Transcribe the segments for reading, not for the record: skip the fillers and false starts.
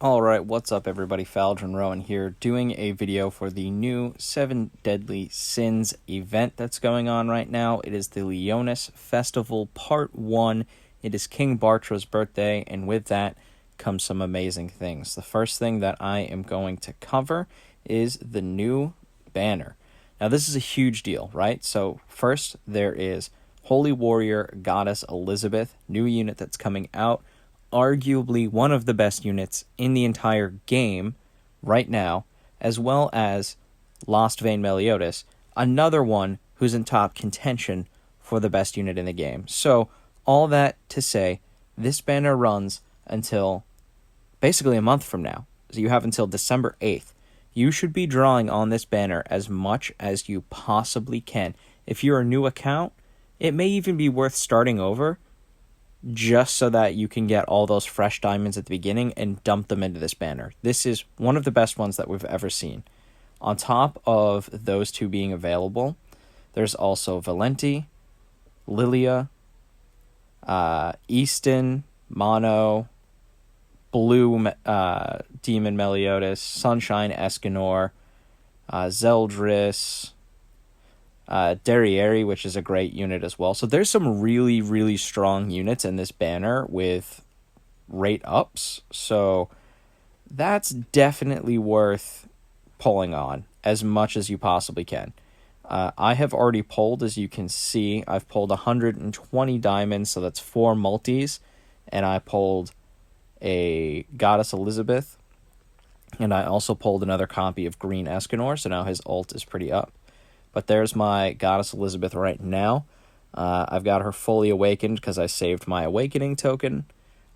Alright, what's up everybody, Faldron Rowan here, doing a video for the new 7 Deadly Sins event that's going on right now. It is the Leonis Festival Part 1. It is King Bartra's birthday, and with that comes some amazing things. The first thing that I am going to cover is the new banner. Now this is a huge deal, right? So first there is Holy Warrior Goddess Elizabeth, new unit that's coming out. Arguably one of the best units in the entire game right now, as well as Lost Vein Meliodas, another one who's in top contention for the best unit in the game. So, all that to say, this banner runs until basically a month from now. So you have until December 8th. You should be drawing on this banner as much as you possibly can. If you're a new account, it may even be worth starting over just so that you can get all those fresh diamonds at the beginning and dump them into this banner. This is one of the best ones that we've ever seen. On top of those two being available, there's also Valenti, Lilia, Easton, Mono, Blue Demon Meliodas, Sunshine Escanor, Zeldris, Derriere, which is a great unit as well. So there's some really, really strong units in this banner with rate ups. So that's definitely worth pulling on as much as you possibly can. I have already pulled, as you can see, I've pulled 120 diamonds, so that's 4 multis, and I pulled a Goddess Elizabeth, and I also pulled another copy of Green Escanor, so now his ult is pretty up. But there's my Goddess Elizabeth right now. I've got her fully awakened because I saved my awakening token.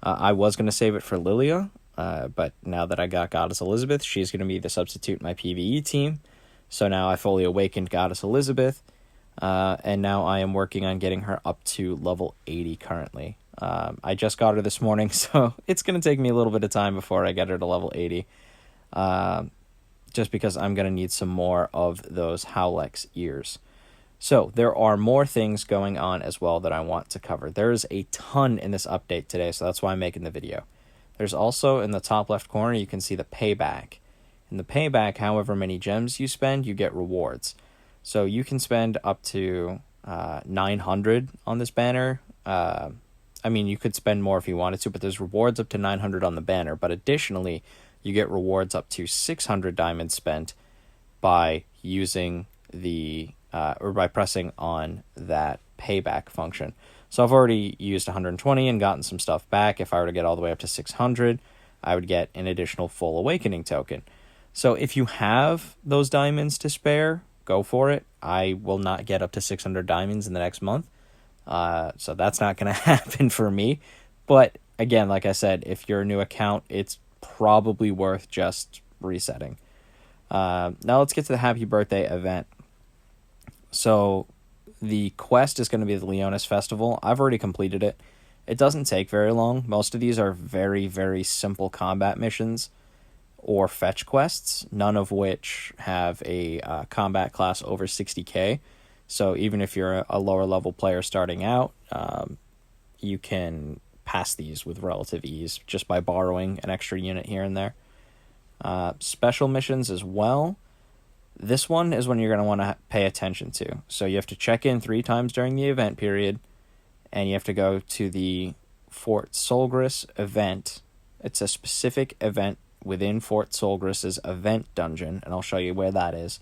I was going to save it for Lilia, but now that I got Goddess Elizabeth, she's going to be the substitute in my PvE team. So now I fully awakened Goddess Elizabeth, and now I am working on getting her up to level 80 currently. I just got her this morning, so it's going to take me a little bit of time before I get her to level 80. Just because I'm going to need some more of those Howlex ears. So there are more things going on as well that I want to cover. There's a ton in this update today, so that's why I'm making the video. There's also, in the top left corner, you can see the Payback. In the Payback, however many gems you spend, you get rewards. So you can spend up to 900 on this banner. I mean, you could spend more if you wanted to, but there's rewards up to 900 on the banner. But additionally, you get rewards up to 600 diamonds spent by using the or by pressing on that payback function. So I've already used 120 and gotten some stuff back. If I were to get all the way up to 600, I would get an additional full awakening token. So if you have those diamonds to spare, go for it. I will not get up to 600 diamonds in the next month. So that's not going to happen for me. But again, like I said, if you're a new account, it's probably worth just resetting. Now let's get to the happy birthday event. So the quest is going to be the Leonis Festival. I've already completed it. It doesn't take very long. Most of these are very, very simple combat missions or fetch quests, none of which have a combat class over 60k. So even if you're a lower level player starting out, you can pass these with relative ease just by borrowing an extra unit here and there. Special missions as well. This one is one you're going to want to pay attention to. So you have to check in 3 times during the event period, and you have to go to the Fort Solgris event. It's a specific event within Fort Solgris's event dungeon, and I'll show you where that is.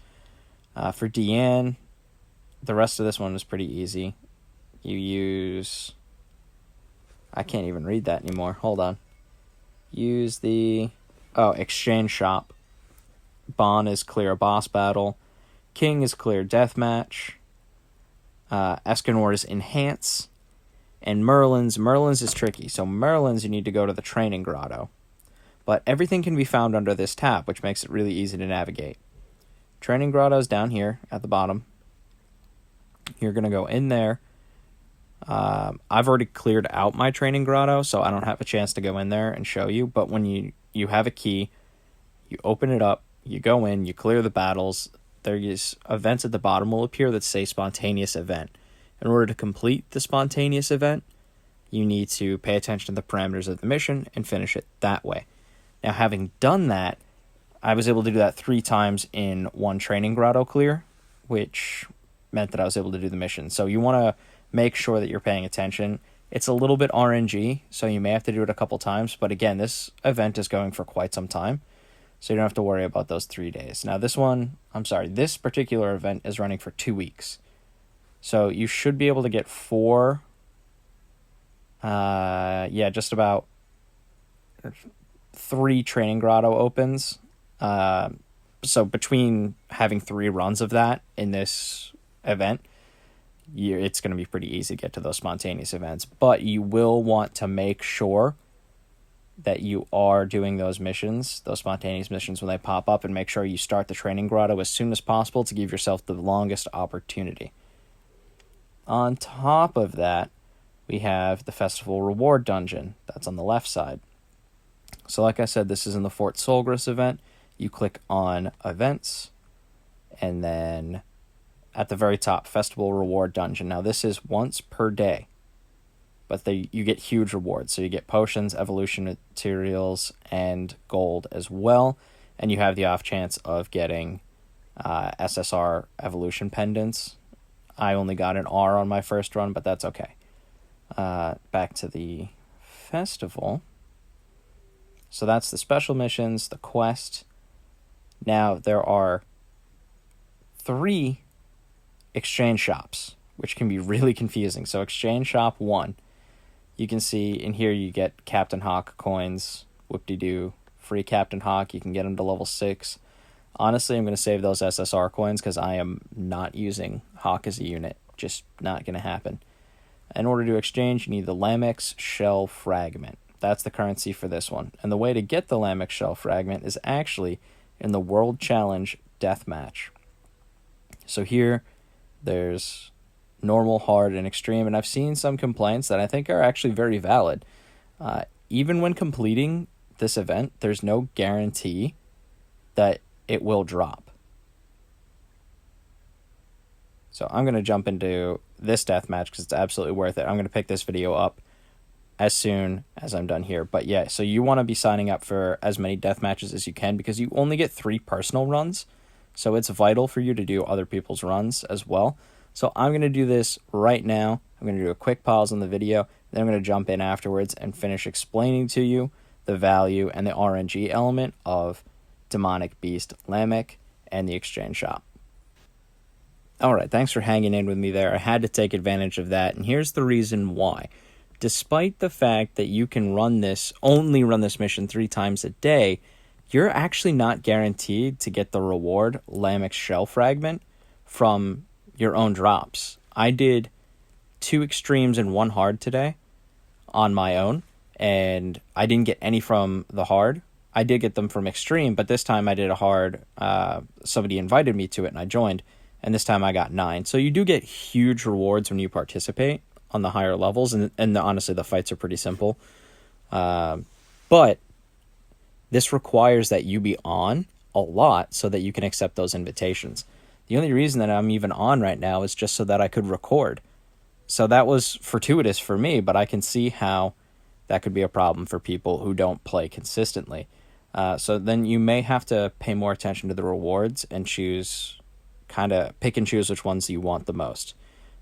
For Deanne, the rest of this one is pretty easy. You use... I can't even read that anymore. Hold on. Use the... exchange shop. Bon is clear boss battle. King is clear deathmatch. Escanor is enhance. And Merlin's is tricky. So Merlin's you need to go to the training grotto. But everything can be found under this tab, which makes it really easy to navigate. Training grotto is down here at the bottom. You're going to go in there. I've already cleared out my training grotto, so I don't have a chance to go in there and show you. But when you have a key, you open it up, you go in, you clear the battles. There's events at the bottom will appear that say spontaneous event. In order to complete the spontaneous event, you need to pay attention to the parameters of the mission and finish it that way. Now, having done that, I was able to do that 3 times in one training grotto clear, which meant that I was able to do the mission. So you want to make sure that you're paying attention. It's a little bit RNG, so you may have to do it a couple times. But again, this event is going for quite some time, so you don't have to worry about those 3 days. Now, this particular event is running for 2 weeks. So you should be able to get 4, just about 3 training grotto opens. So between having 3 runs of that in this event, it's going to be pretty easy to get to those spontaneous events. But you will want to make sure that you are doing those missions, those spontaneous missions when they pop up, and make sure you start the training grotto as soon as possible to give yourself the longest opportunity. On top of that, we have the Festival Reward Dungeon. That's on the left side. So like I said, this is in the Fort Solgris event. You click on Events, and then at the very top, Festival Reward Dungeon. Now, this is once per day, but you get huge rewards. So you get potions, evolution materials, and gold as well. And you have the off chance of getting SSR evolution pendants. I only got an R on my first run, but that's okay. Back to the festival. So that's the special missions, the quest. Now, there are 3 exchange shops, which can be really confusing. So exchange shop 1, you can see in here you get Captain Hawk coins, whoop-de-doo, free Captain Hawk. You can get them to level 6. Honestly, I'm going to save those SSR coins because I am not using Hawk as a unit. Just not going to happen. In order to exchange, you need the Lamex Shell Fragment. That's the currency for this one. And the way to get the Lamex Shell Fragment is actually in the World Challenge Deathmatch. So here, there's normal, hard, and extreme, and I've seen some complaints that I think are actually very valid. Even when completing this event, there's no guarantee that it will drop. So I'm going to jump into this deathmatch because it's absolutely worth it. I'm going to pick this video up as soon as I'm done here. But yeah, so you want to be signing up for as many death matches as you can because you only get 3 personal runs. So it's vital for you to do other people's runs as well. So I'm going to do this right now. I'm going to do a quick pause on the video. Then I'm going to jump in afterwards and finish explaining to you the value and the RNG element of Demonic Beast Lamech and the exchange shop. Alright, thanks for hanging in with me there. I had to take advantage of that, and here's the reason why. Despite the fact that you can only run this mission 3 times a day, you're actually not guaranteed to get the reward, Lamech Shell Fragment, from your own drops. I did 2 extremes and 1 hard today on my own, and I didn't get any from the hard. I did get them from extreme, but this time I did a hard. Somebody invited me to it, and I joined, and this time I got 9. So you do get huge rewards when you participate on the higher levels, and honestly, the fights are pretty simple. But this requires that you be on a lot so that you can accept those invitations. The only reason that I'm even on right now is just so that I could record. So that was fortuitous for me, but I can see how that could be a problem for people who don't play consistently. So then you may have to pay more attention to the rewards and pick and choose which ones you want the most.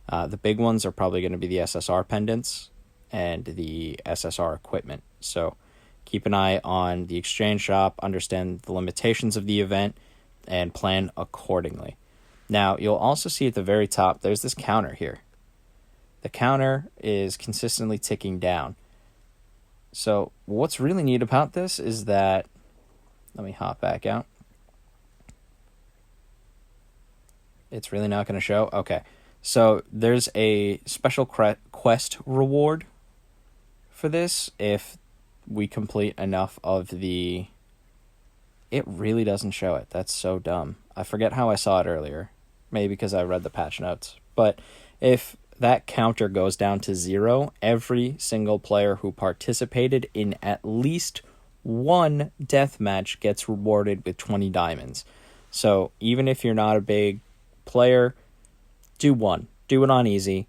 The big ones are probably going to be the SSR pendants and the SSR equipment. So keep an eye on the exchange shop, understand the limitations of the event, and plan accordingly. Now, you'll also see at the very top, there's this counter here. The counter is consistently ticking down. So what's really neat about this is that, let me hop back out. It's really not going to show? Okay. So there's a special quest reward for this if we complete enough of the... It really doesn't show it. That's so dumb. I forget how I saw it earlier. Maybe because I read the patch notes. But if that counter goes down to 0, every single player who participated in at least 1 deathmatch gets rewarded with 20 diamonds. So even if you're not a big player, do 1. Do it on easy.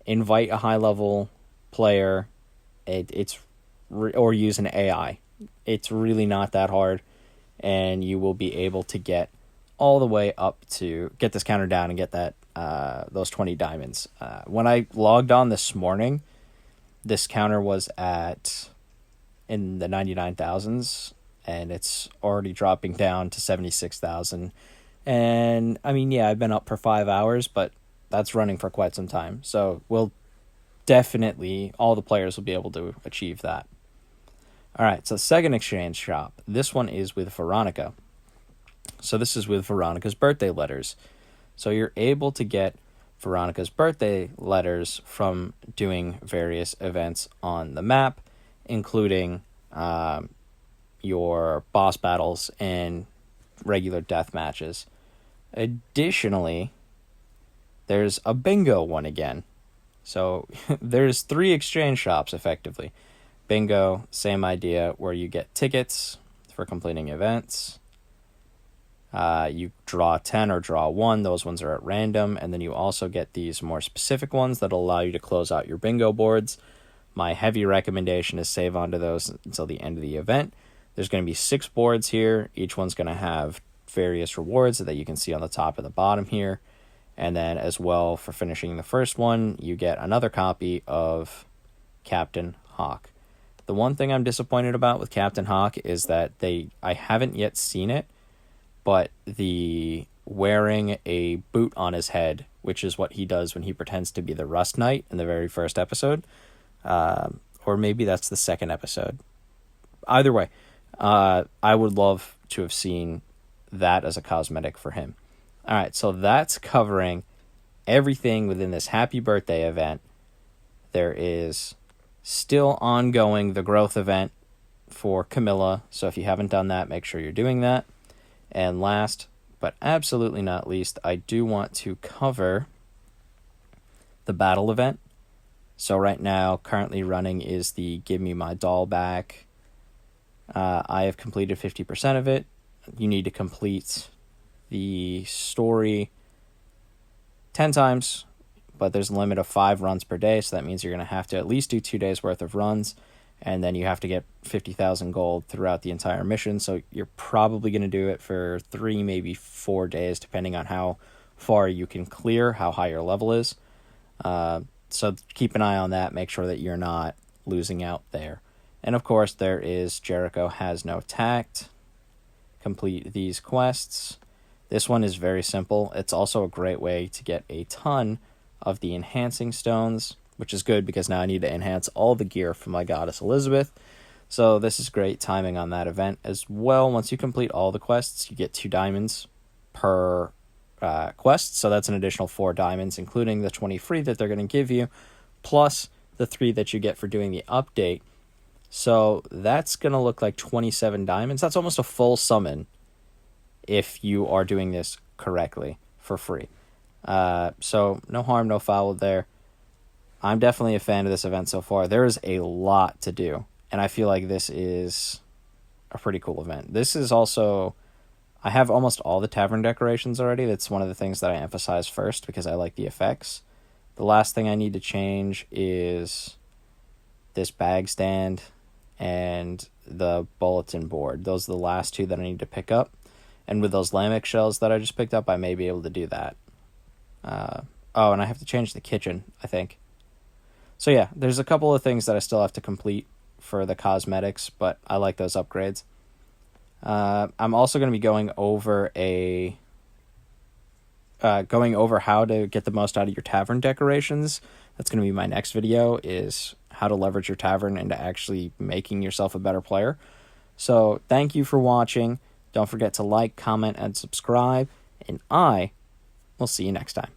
Invite a high-level player. Or use an AI. It's really not that hard, and you will be able to get all the way up to get this counter down and get that those 20 diamonds. When I logged on this morning, this counter was at in the 99,000s, and it's already dropping down to 76,000. And I mean, yeah, I've been up for 5 hours, but that's running for quite some time. So we'll definitely, all the players will be able to achieve that. All right, so second exchange shop. This one is with Veronica. So this is with Veronica's birthday letters. So you're able to get Veronica's birthday letters from doing various events on the map, including your boss battles and regular death matches. Additionally, there's a bingo one again. So there's 3 exchange shops effectively. Bingo, same idea, where you get tickets for completing events. You draw 10 or draw 1. Those ones are at random. And then you also get these more specific ones that allow you to close out your bingo boards. My heavy recommendation is save onto those until the end of the event. There's going to be 6 boards here. Each one's going to have various rewards that you can see on the top and the bottom here. And then as well, for finishing the first one, you get another copy of Captain Hawk. The one thing I'm disappointed about with Captain Hawk is that I haven't yet seen it, but the wearing a boot on his head, which is what he does when he pretends to be the Rust Knight in the very first episode, or maybe that's the second episode. Either way, I would love to have seen that as a cosmetic for him. All right, so that's covering everything within this happy birthday event. There is still ongoing the growth event for Camilla, so if you haven't done that, make sure you're doing that. And last, but absolutely not least, I do want to cover the battle event. So right now, currently running is the Give Me My Doll Back. I have completed 50% of it. You need to complete the story 10 times, but there's a limit of 5 runs per day, so that means you're going to have to at least do 2 days worth of runs, and then you have to get 50,000 gold throughout the entire mission, so you're probably going to do it for 3, maybe 4 days, depending on how far you can clear, how high your level is. So keep an eye on that, make sure that you're not losing out there. And of course, there is Jericho Has No Tact. Complete these quests. This one is very simple. It's also a great way to get a ton of the enhancing stones, which is good because now I need to enhance all the gear for my goddess Elizabeth. So this is great timing on that event as well. Once you complete all the quests, you get 2 diamonds per quest. So that's an additional 4 diamonds, including the 20 free that they're going to give you, plus the 3 that you get for doing the update. So that's going to look like 27 diamonds. That's almost a full summon if you are doing this correctly for free. So no harm, no foul there. I'm definitely a fan of this event so far. There is a lot to do, and I feel like this is a pretty cool event. This is also, I have almost all the tavern decorations already. That's one of the things that I emphasize first because I like the effects. The last thing I need to change is this bag stand and the bulletin board. Those are the last 2 that I need to pick up. And with those lambic shells that I just picked up, I may be able to do that. And I have to change the kitchen, I think. So yeah, there's a couple of things that I still have to complete for the cosmetics, but I like those upgrades. I'm also going to be going over how to get the most out of your tavern decorations. That's going to be my next video, is how to leverage your tavern into actually making yourself a better player. So thank you for watching. Don't forget to like, comment, and subscribe, and I will see you next time.